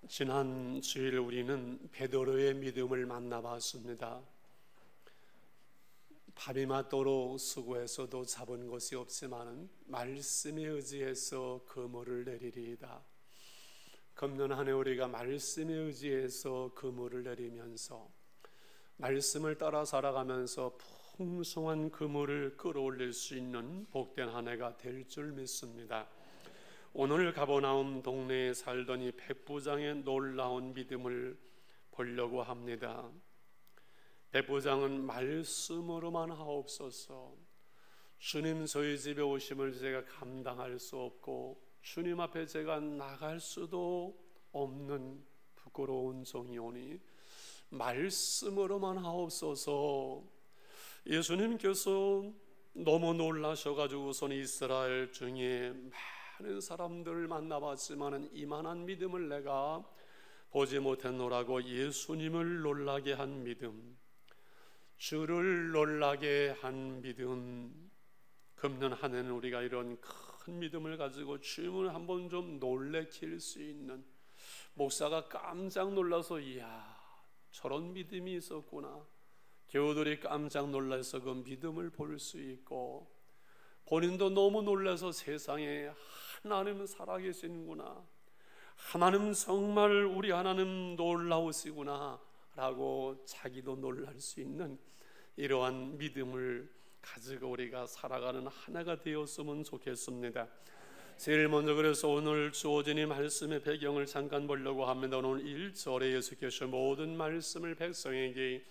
지난 주일 우리는 베드로의 믿음을 만나봤습니다. 밤이 맞도록 수고해서도 잡은 것이 없지만은 말씀에 의지해서 그물을 내리리이다. 금년 한 해 우리가 말씀에 의지해서 그물을 내리면서 말씀을 따라 살아가면서 풍성한 그물을 끌어올릴 수 있는 복된 한 해가 될 줄 믿습니다. 오늘 가버나움 동네에 살던 이 백부장의 놀라운 믿음을 보려고 합니다. 백부장은 말씀으로만 하옵소서, 주님 저희 집에 오심을 제가 감당할 수 없고 주님 앞에 제가 나갈 수도 없는 부끄러운 종이오니 말씀으로만 하옵소서. 예수님께서 너무 놀라셔가지고선 이스라엘 중에 많은 사람들을 만나봤지만 이만한 믿음을 내가 보지 못했노라고 예수님을 놀라게 한 믿음, 주를 놀라게 한 믿음. 금년 한 해는 우리가 이런 큰 믿음을 가지고 주님을 한번 좀 놀래킬 수 있는, 목사가 깜짝 놀라서 이야 저런 믿음이 있었구나, 교우들이 깜짝 놀라서 그 믿음을 볼 수 있고, 본인도 너무 놀라서 세상에 하나님 살아계시는구나, 하나님 정말 우리 하나님 놀라우시구나 라고 자기도 놀랄 수 있는 이러한 믿음을 가지고 우리가 살아가는 한 해가 되었으면 좋겠습니다. 제일 먼저 그래서 오늘 주어진 이 말씀의 배경을 잠깐 보려고 합니다. 오늘 1절에 예수께서 모든 말씀을 백성에게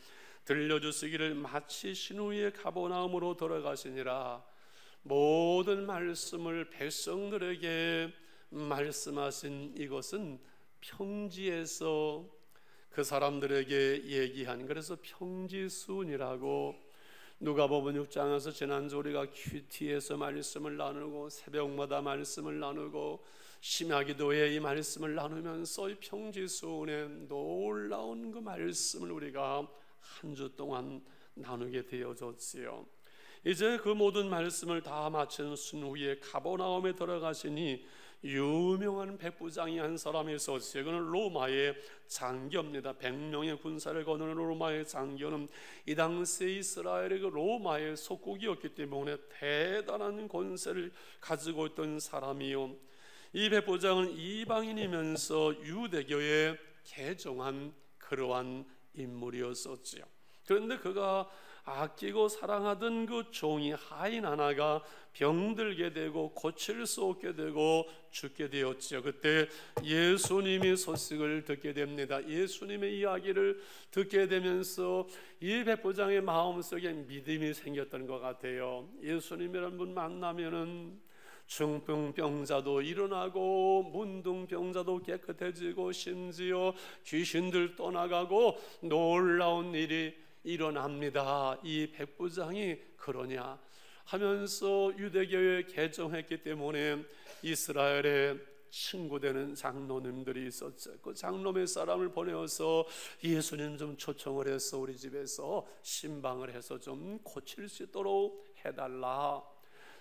들려주시기를 마치신 후에 가버나움으로 돌아가시니라. 모든 말씀을 백성들에게 말씀하신 이것은 평지에서 그 사람들에게 얘기한, 그래서 평지순이라고 누가복음 6장에서 지난주 우리가 큐티에서 말씀을 나누고 새벽마다 말씀을 나누고 심야기도에 이 말씀을 나누면서 이 평지순의 놀라운 그 말씀을 우리가 한 주 동안 나누게 되어졌지요. 이제 그 모든 말씀을 다 마친 후에 가버나움에 들어가시니 유명한 백부장이 한 사람이 있었어요. 그는 로마의 장교입니다. 100명의 군사를 거느는 로마의 장교는 이 당시 이스라엘의 그 로마의 속국이었기 때문에 대단한 권세를 가지고 있던 사람이요, 이 백부장은 이방인이면서 유대교에 개종한 그러한 인물이었었지요. 그런데 그가 아끼고 사랑하던 그 종이 하인 하나가 병들게 되고 고칠 수 없게 되고 죽게 되었죠. 그때 예수님의 소식을 듣게 됩니다. 예수님의 이야기를 듣게 되면서 이 백부장의 마음속에 믿음이 생겼던 것 같아요. 예수님이라는 분 만나면은 중풍병자도 일어나고 문둥병자도 깨끗해지고 심지어 귀신들 떠나가고 놀라운 일이 일어납니다. 이 백부장이 그러냐 하면서 유대교에 개종했기 때문에 이스라엘의 친구되는 장로님들이 있었죠. 그 장로의 사람을 보내어서 예수님 좀 초청을 해서 우리 집에서 신방을 해서 좀 고칠 수 있도록 해달라.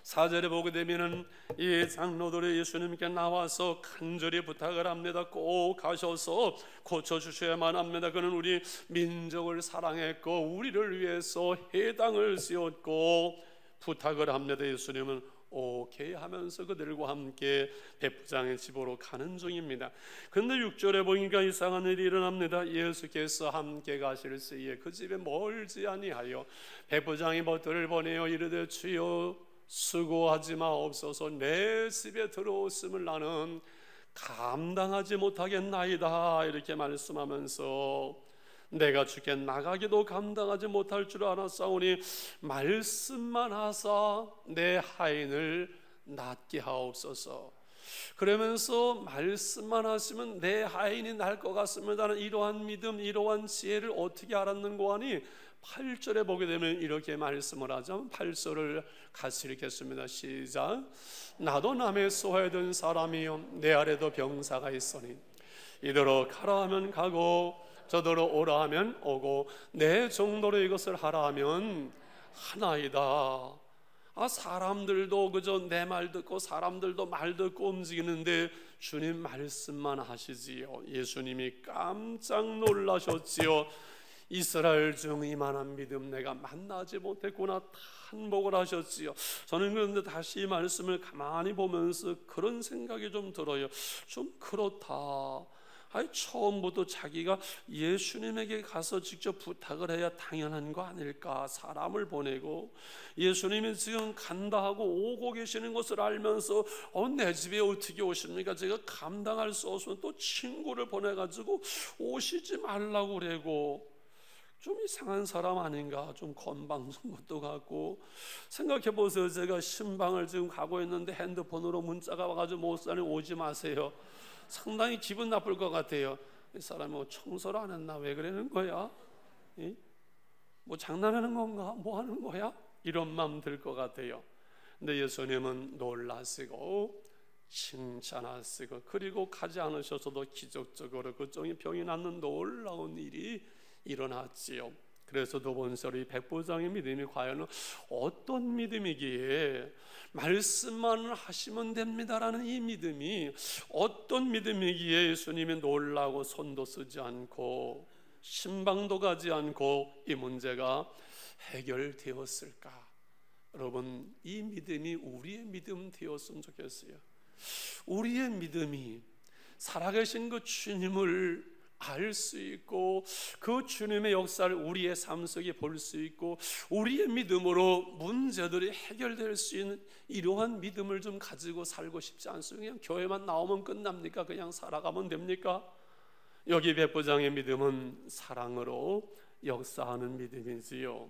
4절에 보게 되면은 이 장로들이 예수님께 나와서 간절히 부탁을 합니다. 꼭 가셔서 고쳐주셔야만 합니다. 그는 우리 민족을 사랑했고 우리를 위해서 회당을 세웠고 부탁을 합니다. 예수님은 오케이 하면서 그들과 함께 백부장의 집으로 가는 중입니다. 근데 6절에 보니까 이상한 일이 일어납니다. 예수께서 함께 가실 시에 그 집에 멀지 아니하여 백부장이 벗들을 보내어 이르되 주여 수고하지 마옵소서, 내 집에 들어오심을 나는 감당하지 못하겠나이다 이렇게 말씀하면서 내가 주께 나가기도 감당하지 못할 줄 알았사오니 말씀만 하사 내 하인을 낫게 하옵소서. 그러면서 말씀만 하시면 내 하인이 날 것 같습니다는 이러한 믿음, 이러한 지혜를 어떻게 알았는고 하니 8절에 보게 되면 이렇게 말씀을 하죠. 8절을 같이 읽겠습니다. 시작. 나도 남의 소화에든 사람이요 내 아래도 병사가 있으니 이더러 가라 하면 가고 저더러 오라 하면 오고 내 정도로 이것을 하라 하면 하나이다. 사람들도 그저 내 말 듣고 사람들도 말 듣고 움직이는데 주님 말씀만 하시지요. 예수님이 깜짝 놀라셨지요. 이스라엘 중 이만한 믿음 내가 만나지 못했구나 탄복을 하셨지요. 저는 그런데 다시 이 말씀을 가만히 보면서 그런 생각이 좀 들어요. 좀 그렇다. 처음부터 자기가 예수님에게 가서 직접 부탁을 해야 당연한 거 아닐까. 사람을 보내고 예수님이 지금 간다 하고 오고 계시는 것을 알면서 내 집에 어떻게 오십니까? 제가 감당할 수 없으면 또 친구를 보내가지고 오시지 말라고 그러고, 좀 이상한 사람 아닌가, 좀 건방진 것도 같고. 생각해 보세요. 제가 신방을 지금 가고 있는데 핸드폰으로 문자가 와가지고 목사님 오지 마세요. 상당히 기분 나쁠 것 같아요. 이 사람이 뭐 청소를 안 했나? 왜 그러는 거야? 뭐 장난하는 건가? 뭐 하는 거야? 이런 마음 들 것 같아요. 근데 예수님은 놀라시고 칭찬하시고, 그리고 가지 않으셔서도 기적적으로 그 종이 병이 낫는 놀라운 일이 일어났지요. 그래서 두 번째로 이 백부장의 믿음이 과연 어떤 믿음이기에 말씀만 하시면 됩니다라는 이 믿음이 어떤 믿음이기에 예수님이 놀라고 손도 쓰지 않고 신방도 가지 않고 이 문제가 해결되었을까? 여러분, 이 믿음이 우리의 믿음 되었으면 좋겠어요. 우리의 믿음이 살아계신 그 주님을 알 수 있고, 그 주님의 역사를 우리의 삶 속에 볼 수 있고, 우리의 믿음으로 문제들이 해결될 수 있는 이러한 믿음을 좀 가지고 살고 싶지 않습니까? 그냥 교회만 나오면 끝납니까? 그냥 살아가면 됩니까? 여기 백부장의 믿음은 사랑으로 역사하는 믿음이지요.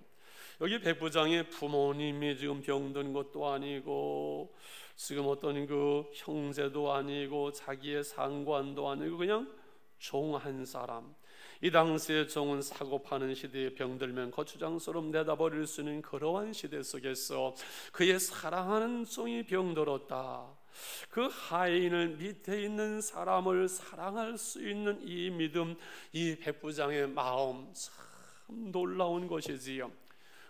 여기 백부장의 부모님이 지금 병든 것도 아니고, 지금 어떤 그 형제도 아니고, 자기의 상관도 아니고, 그냥 종 한 사람. 이 당시에 종은 사고 파는 시대에 병들면 거추장스러움 내다버릴 수 있는 그러한 시대 속에서 그의 사랑하는 종이 병들었다. 그 하인을 밑에 있는 사람을 사랑할 수 있는 이 믿음, 이 백부장의 마음, 참 놀라운 것이지요.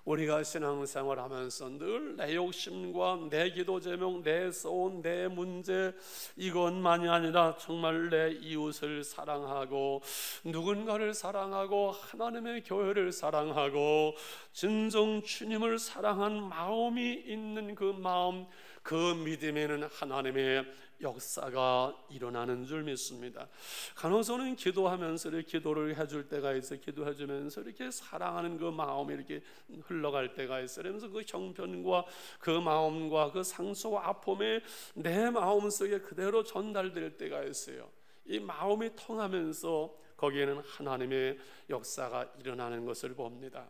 우리가 신앙생활 하면서 늘 내 욕심과 내 기도 제목, 내 소원, 내 문제, 이것만이 아니라 정말 내 이웃을 사랑하고 누군가를 사랑하고 하나님의 교회를 사랑하고 진정 주님을 사랑한 마음이 있는 그 마음, 그 믿음에는 하나님의 역사가 일어나는 줄 믿습니다. 간혹 저는 기도하면서 이렇게 기도를 해줄 때가 있어. 기도해주면서 이렇게 사랑하는 그 마음이 이렇게 흘러갈 때가 있어요. 그러면서 그 형편과 그 마음과 그 상처와 아픔이 내 마음속에 그대로 전달될 때가 있어요. 이 마음이 통하면서 거기에는 하나님의 역사가 일어나는 것을 봅니다.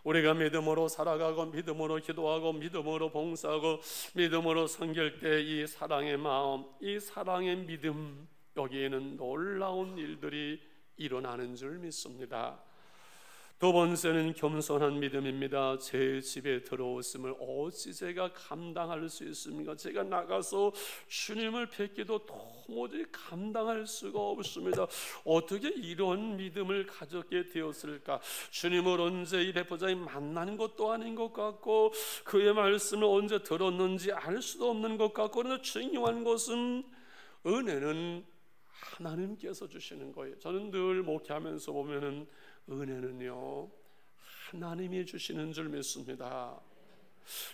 우리가 믿음으로 살아가고 믿음으로 기도하고 믿음으로 봉사하고 믿음으로 섬길 때 이 사랑의 마음, 이 사랑의 믿음, 여기에는 놀라운 일들이 일어나는 줄 믿습니다. 두 번째는 겸손한 믿음입니다. 제 집에 들어오심을 어찌 제가 감당할 수 있습니까? 제가 나가서 주님을 뵙기도 도무지 감당할 수가 없습니다. 어떻게 이런 믿음을 가졌게 되었을까? 주님을 언제 이 백부장이 만난 것도 아닌 것 같고, 그의 말씀을 언제 들었는지 알 수도 없는 것 같고, 그러나 중요한 것은 은혜는 하나님께서 주시는 거예요. 저는 늘 목회하면서 보면은 은혜는요 하나님이 주시는 줄 믿습니다.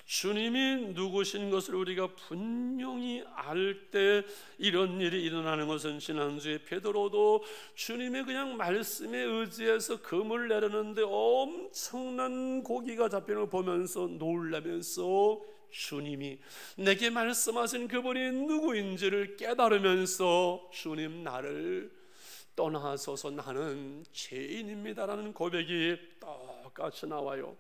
주님이 누구신 것을 우리가 분명히 알 때 이런 일이 일어나는 것은, 지난주에 베드로도 주님의 그냥 말씀에 의지해서 금을 내려는데 엄청난 고기가 잡히는 걸 보면서 놀라면서 주님이 내게 말씀하신 그분이 누구인지를 깨달으면서 주님, 나를 떠나서서 나는 죄인입니다라는 고백이 똑같이 나와요.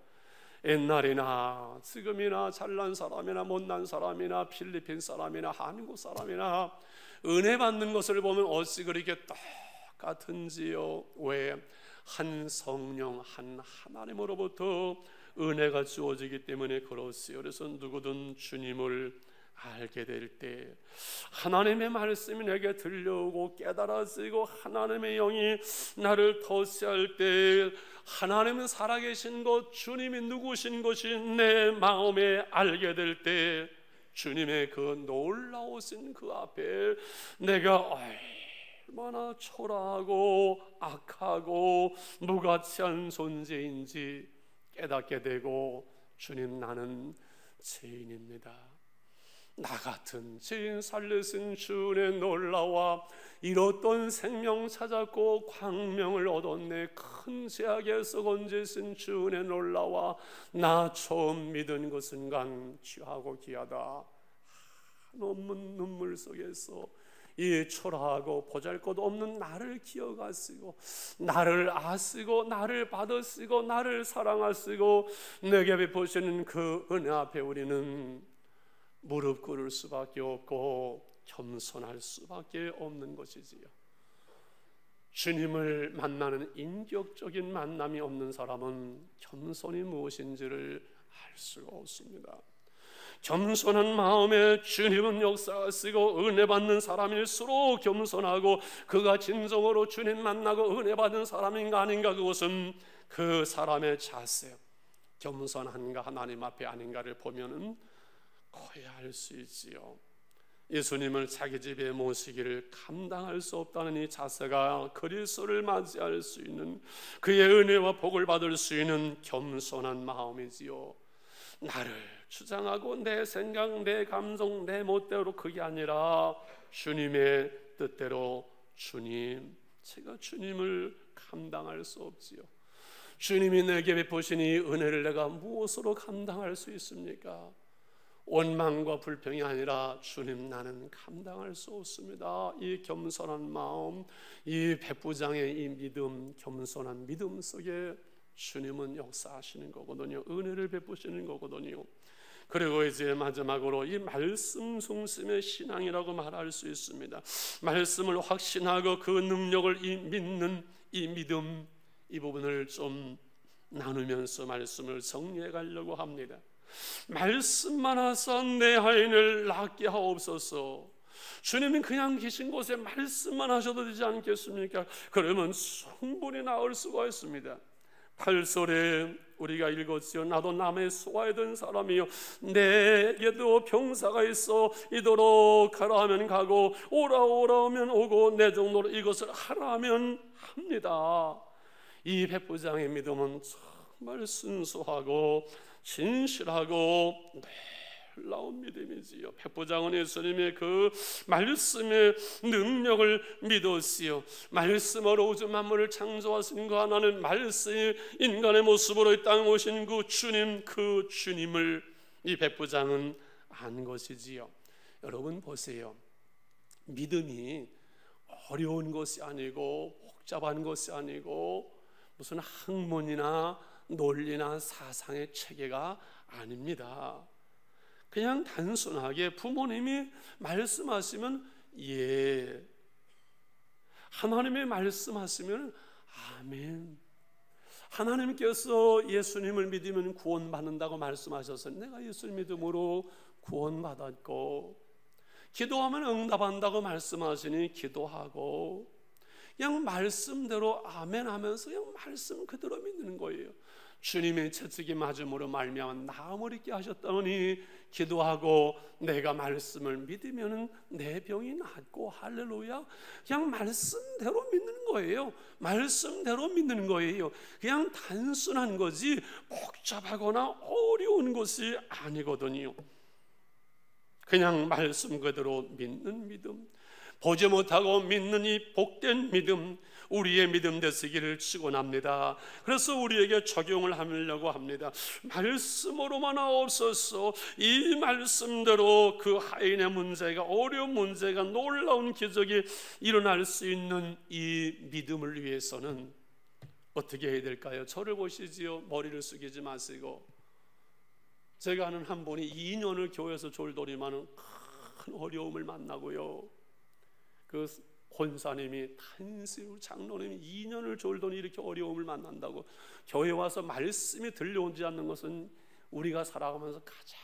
옛날이나 지금이나 잘난 사람이나 못난 사람이나 필리핀 사람이나 한국 사람이나 은혜 받는 것을 보면 어찌 그렇게 똑같은지요. 왜? 한 성령, 한 하나님으로부터 은혜가 주어지기 때문에 그렇지요. 그래서 누구든 주님을 알게 될 때, 하나님의 말씀이 내게 들려오고 깨달아지고 하나님의 영이 나를 터치할 때, 하나님은 살아계신 것, 주님이 누구신 것이 내 마음에 알게 될 때, 주님의 그 놀라우신 그 앞에 내가 얼마나 초라하고 악하고 무가치한 존재인지 깨닫게 되고, 주님, 나는 죄인입니다. 나 같은 죄인 살리신 주의 놀라와 잃었던 생명 찾았고 광명을 얻었네. 큰 죄악에서 건지신 주의 놀라와 나 처음 믿은 것은 간 귀하고 귀하다. 한없는 눈물 속에서 이 초라하고 보잘것없는 나를 기억하시고 나를 아시고 나를 받으시고 나를 사랑하시고 내게 베푸시는 그 은혜 앞에 우리는 무릎 꿇을 수밖에 없고 겸손할 수밖에 없는 것이지요. 주님을 만나는 인격적인 만남이 없는 사람은 겸손이 무엇인지를 알 수가 없습니다. 겸손한 마음에 주님은 역사하시고 은혜 받는 사람일수록 겸손하고 그가 진정으로 주님 만나고 은혜 받은 사람인가 아닌가, 그것은 그 사람의 자세, 겸손한가 하나님 앞에 아닌가를 보면은 거의 알 수 있지요. 예수님을 자기 집에 모시기를 감당할 수 없다는 이 자세가 그리스도를 맞이할 수 있는, 그의 은혜와 복을 받을 수 있는 겸손한 마음이지요. 나를 주장하고 내 생각, 내 감정, 내 멋대로 그게 아니라 주님의 뜻대로, 주님, 제가 주님을 감당할 수 없지요. 주님이 내게 베푸신 이 은혜를 내가 무엇으로 감당할 수 있습니까? 원망과 불평이 아니라 주님, 나는 감당할 수 없습니다. 이 겸손한 마음, 이 백부장의 이 믿음, 겸손한 믿음 속에 주님은 역사하시는 거거든요. 은혜를 베푸시는 거거든요. 그리고 이제 마지막으로 이 말씀 중심의 신앙이라고 말할 수 있습니다. 말씀을 확신하고 그 능력을 믿는 이 믿음, 이 부분을 좀 나누면서 말씀을 정리해 가려고 합니다. 말씀만 하사 내 하인을 낫게 하옵소서. 주님은 그냥 계신 곳에 말씀만 하셔도 되지 않겠습니까? 그러면 충분히 나을 수가 있습니다. 8절에 우리가 읽었지요. 나도 남의 소화에든 사람이요 내게도 병사가 있어 이도록 가라 하면 가고 오라 하면 오고 내 정도로 이것을 하라 하면 합니다. 이 백부장의 믿음은 정말 순수하고 진실하고 놀라운 믿음이지요. 백부장은 예수님의 그 말씀의 능력을 믿었지요. 말씀으로 우주 만물을 창조하신 그 하나님, 말씀이 인간의 모습으로 이 땅에 오신 그 주님, 그 주님을 이 백부장은 안 것이지요. 여러분 보세요. 믿음이 어려운 것이 아니고 복잡한 것이 아니고 무슨 학문이나 논리나 사상의 체계가 아닙니다. 그냥 단순하게 부모님이 말씀하시면 예, 하나님의 말씀하시면 아멘. 하나님께서 예수님을 믿으면 구원받는다고 말씀하셔서 내가 예수를 믿음으로 구원받았고, 기도하면 응답한다고 말씀하시니 기도하고, 그냥 말씀대로 아멘 하면서 그냥 말씀 그대로 믿는 거예요. 주님의 채찍이 맞음으로 말미암아 나음을 잊게 하셨다니 기도하고 내가 말씀을 믿으면 내 병이 낫고, 할렐루야. 그냥 말씀대로 믿는 거예요. 말씀대로 믿는 거예요. 그냥 단순한 거지 복잡하거나 어려운 것이 아니거든요. 그냥 말씀 그대로 믿는 믿음, 보지 못하고 믿는 이 복된 믿음, 우리의 믿음 되시기를 축원합니다. 그래서 우리에게 적용을 하려고 합니다. 말씀으로만 없어서 이 말씀대로 그 하인의 문제가, 어려운 문제가, 놀라운 기적이 일어날 수 있는 이 믿음을 위해서는 어떻게 해야 될까요? 저를 보시지요. 머리를 숙이지 마시고. 제가 아는 한 분이 2년을 교회에서 졸더니만은 큰 어려움을 만나고요. 그 권사님이, 탄시우 장로님이 2년을 졸더니 이렇게 어려움을 만난다고. 교회 와서 말씀이 들려오지 않는 것은 우리가 살아가면서 가장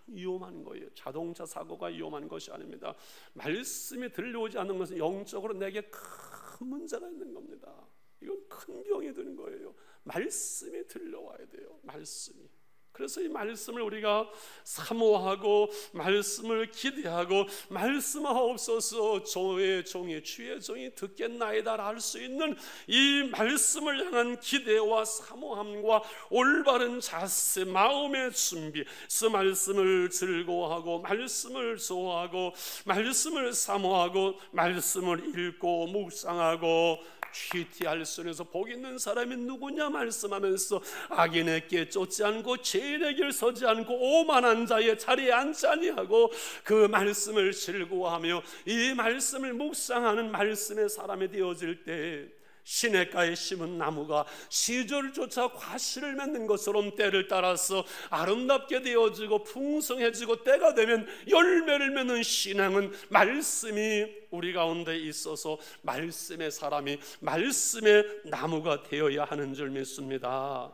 위험한 거예요. 자동차 사고가 위험한 것이 아닙니다. 말씀이 들려오지 않는 것은 영적으로 내게 큰 문제가 있는 겁니다. 이건 큰 병이 드는 거예요. 말씀이 들려와야 돼요. 말씀이. 그래서 이 말씀을 우리가 사모하고 말씀을 기대하고 말씀하옵소서 저의 종이 주의 종이 듣겠나이다 할 수 있는 이 말씀을 향한 기대와 사모함과 올바른 자세, 마음의 준비, 그 말씀을 즐거워하고 말씀을 좋아하고 말씀을 사모하고 말씀을 읽고 묵상하고 취티할 손에서 복 있는 사람이 누구냐 말씀하면서 악인에게 쫓지 않고 죄인에게 서지 않고 오만한 자의 자리에 앉지 아니하고 그 말씀을 즐거워하며 이 말씀을 묵상하는 말씀의 사람이 되어질 때 시냇가에 심은 나무가 시절조차 과실을 맺는 것처럼 때를 따라서 아름답게 되어지고 풍성해지고 때가 되면 열매를 맺는 신앙은 말씀이 우리 가운데 있어서 말씀의 사람이 말씀의 나무가 되어야 하는 줄 믿습니다.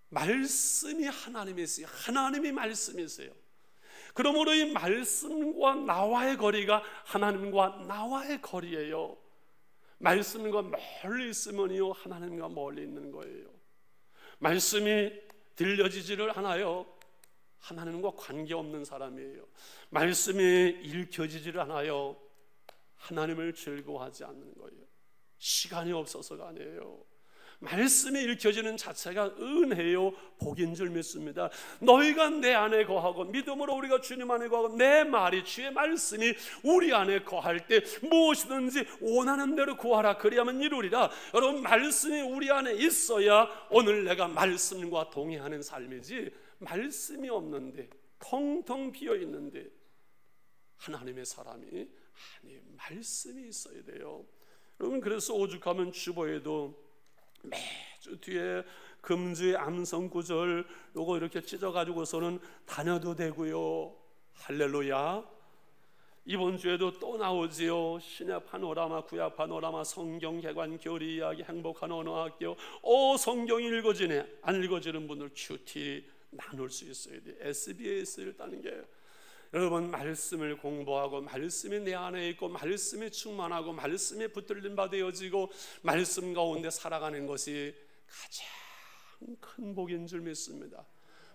말씀이 하나님이세요. 하나님이 말씀이세요. 그러므로 이 말씀과 나와의 거리가 하나님과 나와의 거리예요. 말씀과 멀리 있으면요 하나님과 멀리 있는 거예요. 말씀이 들려지지를 않아요. 하나님과 관계없는 사람이에요. 말씀이 읽혀지지를 않아요. 하나님을 즐거워하지 않는 거예요. 시간이 없어서가 아니에요. 말씀이 읽혀지는 자체가 은혜요 복인 줄 믿습니다. 너희가 내 안에 거하고 믿음으로 우리가 주님 안에 거하고 내 말이 주의 말씀이 우리 안에 거할 때 무엇이든지 원하는 대로 구하라 그리하면 이루리라. 여러분 말씀이 우리 안에 있어야 오늘 내가 말씀과 동의하는 삶이지 말씀이 없는데 텅텅 비어 있는데 하나님의 사람이 아니 말씀이 있어야 돼요. 여러분 그래서 오죽하면 주보에도 매주 뒤에 금주의 암송 구절 요거 이렇게 찢어가지고서는 다녀도 되고요. 할렐루야. 이번 주에도 또 나오지요. 신약 파노라마, 구약 파노라마, 성경 개관, 교리 이야기, 행복한 언어학교. 성경이 읽어지네. 안 읽어지는 분들 큐티 나눌 수 있어야 돼. SBS를 따는 게 여러분 말씀을 공부하고 말씀이 내 안에 있고 말씀이 충만하고 말씀에 붙들림 바 되어지고 말씀 가운데 살아가는 것이 가장 큰 복인 줄 믿습니다.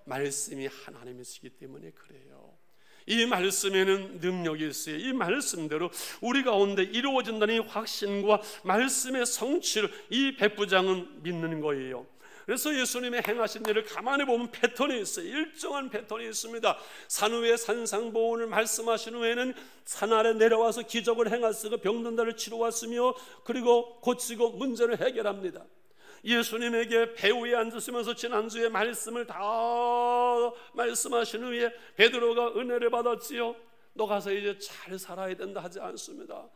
말씀이 하나님이시기 때문에 그래요. 이 말씀에는 능력이 있어요. 이 말씀대로 우리 가운데 이루어진다는 확신과 말씀의 성취를 이 백부장은 믿는 거예요. 그래서 예수님의 행하신 일을 가만히 보면 패턴이 있어요. 일정한 패턴이 있습니다. 산 위에 산상보훈을 말씀하신 후에는 산 아래 내려와서 기적을 행하시고 병든 자를 치료하시며 그리고 고치고 문제를 해결합니다. 예수님에게 배 위에 앉으시면서 지난주에 말씀을 다 말씀하신 후에 베드로가 은혜를 받았지요. 너 가서 이제 잘 살아야 된다 하지 않습니다.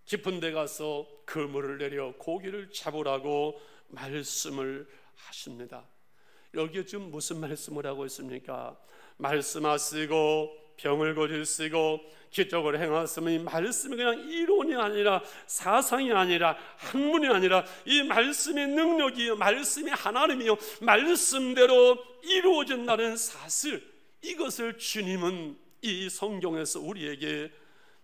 깊은 데 가서 그물을 내려 고기를 잡으라고 말씀을 하십니다. 여기에 지금 무슨 말씀을 하고 있습니까? 말씀하시고 병을 고치시고 기적을 행하시면 이 말씀이 그냥 이론이 아니라 사상이 아니라 학문이 아니라 이 말씀의 능력이요 말씀이 하나님이요 말씀대로 이루어진다는 사실, 이것을 주님은 이 성경에서 우리에게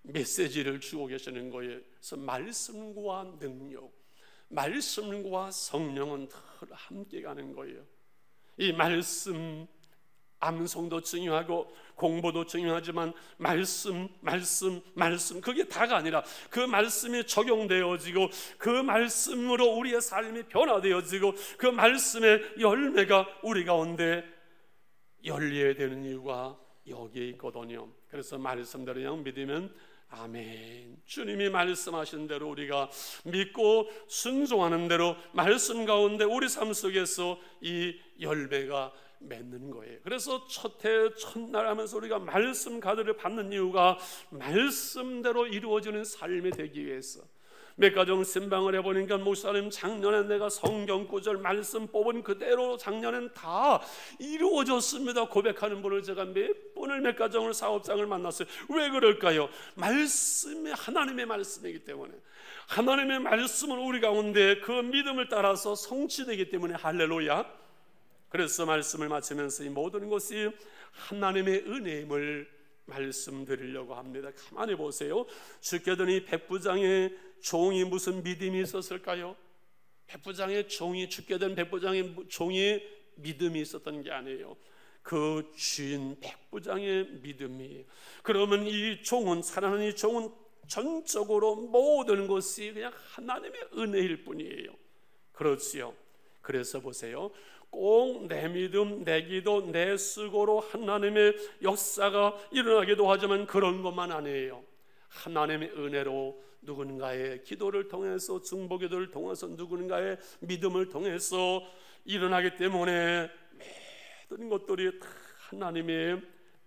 메시지를 주고 계시는 거예요. 그래서 말씀과 능력, 말씀과 성령은 늘 함께 가는 거예요. 이 말씀, 암송도 중요하고 공부도 중요하지만 말씀 그게 다가 아니라 그 말씀이 적용되어지고 그 말씀으로 우리의 삶이 변화되어지고 그 말씀의 열매가 우리 가운데 열려야 되는 이유가 여기에 있거든요. 그래서 말씀대로 그냥 믿으면 아멘. 주님이 말씀하신 대로 우리가 믿고 순종하는 대로 말씀 가운데 우리 삶 속에서 이 열매가 맺는 거예요. 그래서 첫해 첫날 하면서 우리가 말씀 가드를 받는 이유가 말씀대로 이루어지는 삶이 되기 위해서. 몇 가정 신방을 해보니까 목사님 작년에 내가 성경 구절 말씀 뽑은 그대로 작년엔 다 이루어졌습니다 고백하는 분을 제가 몇 분을 몇 가정을 사업장을 만났어요. 왜 그럴까요? 말씀이 하나님의 말씀이기 때문에, 하나님의 말씀은 우리 가운데 그 믿음을 따라서 성취되기 때문에 할렐루야. 그래서 말씀을 마치면서 이 모든 것이 하나님의 은혜임을 말씀드리려고 합니다. 가만히 보세요. 주께서는 이 백부장의 종이 무슨 믿음이 있었을까요? 백부장의 종이, 죽게 된 백부장의 종이 믿음이 있었던 게 아니에요. 그 주인 백부장의 믿음이. 그러면 이 종은, 사랑하는 이 종은 전적으로 모든 것이 그냥 하나님의 은혜일 뿐이에요. 그렇지요. 그래서 보세요, 꼭 내 믿음, 내 기도, 내 수고로 하나님의 역사가 일어나기도 하지만 그런 것만 아니에요. 하나님의 은혜로 누군가의 기도를 통해서, 중보기도를 통해서, 누군가의 믿음을 통해서 일어나기 때문에 모든 것들이 다 하나님의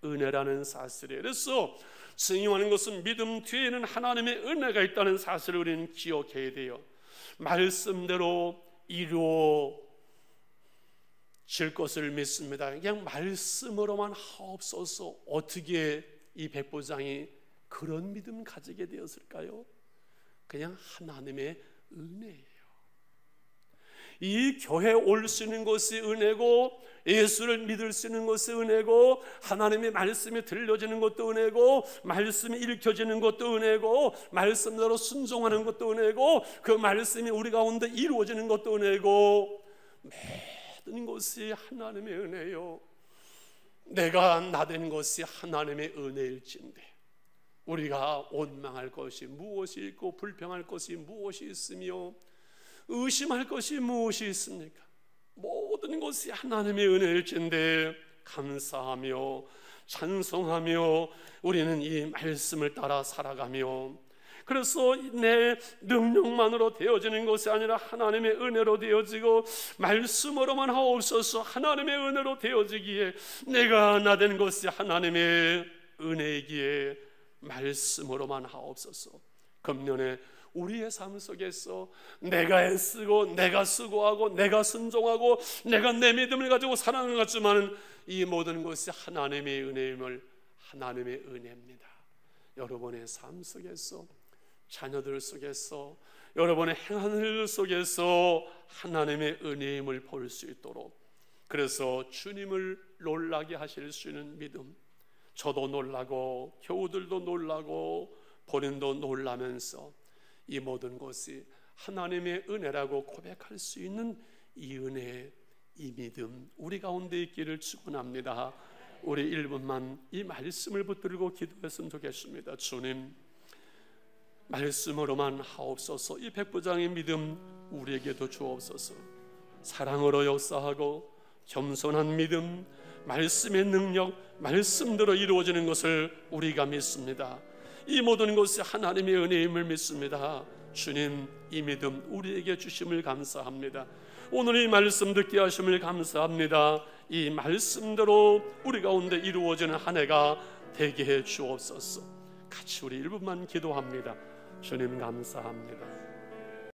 은혜라는 사실이에요. 그래서 증인하는 것은 믿음 뒤에는 하나님의 은혜가 있다는 사실을 우리는 기억해야 돼요. 말씀대로 이루어질 것을 믿습니다. 그냥 말씀으로만 하옵소서. 어떻게 이 백부장이 그런 믿음 가지게 되었을까요? 그냥 하나님의 은혜예요. 이 교회에 올 수 있는 것이 은혜고, 예수를 믿을 수 있는 것이 은혜고, 하나님의 말씀이 들려지는 것도 은혜고, 말씀이 읽혀지는 것도 은혜고, 말씀대로 순종하는 것도 은혜고, 그 말씀이 우리 가운데 이루어지는 것도 은혜고, 모든 것이 하나님의 은혜요. 내가 나된 것이 하나님의 은혜일진데 우리가 원망할 것이 무엇이 있고 불평할 것이 무엇이 있으며 의심할 것이 무엇이 있습니까? 모든 것이 하나님의 은혜일진데 감사하며 찬송하며 우리는 이 말씀을 따라 살아가며, 그래서 내 능력만으로 되어지는 것이 아니라 하나님의 은혜로 되어지고, 말씀으로만 하옵소서 하나님의 은혜로 되어지기에, 내가 나된 것이 하나님의 은혜이기에 말씀으로만 하옵소서. 금년에 우리의 삶 속에서 내가 애쓰고 내가 수고하고 내가 순종하고 내가 내 믿음을 가지고 살아가는 것 같지만 이 모든 것이 하나님의 은혜임을, 하나님의 은혜입니다. 여러분의 삶 속에서, 자녀들 속에서, 여러분의 행하는 일 속에서 하나님의 은혜임을 볼 수 있도록, 그래서 주님을 놀라게 하실 수 있는 믿음, 저도 놀라고 교우들도 놀라고 본인도 놀라면서 이 모든 것이 하나님의 은혜라고 고백할 수 있는 이 은혜, 이 믿음 우리 가운데 있기를 축원합니다. 우리 1분만 이 말씀을 붙들고 기도했으면 좋겠습니다. 주님, 말씀으로만 하옵소서. 이 백부장의 믿음 우리에게도 주옵소서. 사랑으로 역사하고 겸손한 믿음, 말씀의 능력, 말씀대로 이루어지는 것을 우리가 믿습니다. 이 모든 것이 하나님의 은혜임을 믿습니다. 주님, 이 믿음 우리에게 주심을 감사합니다. 오늘 이 말씀 듣게 하심을 감사합니다. 이 말씀대로 우리 가운데 이루어지는 한 해가 되게 해 주옵소서. 같이 우리 1분만 기도합니다. 주님 감사합니다.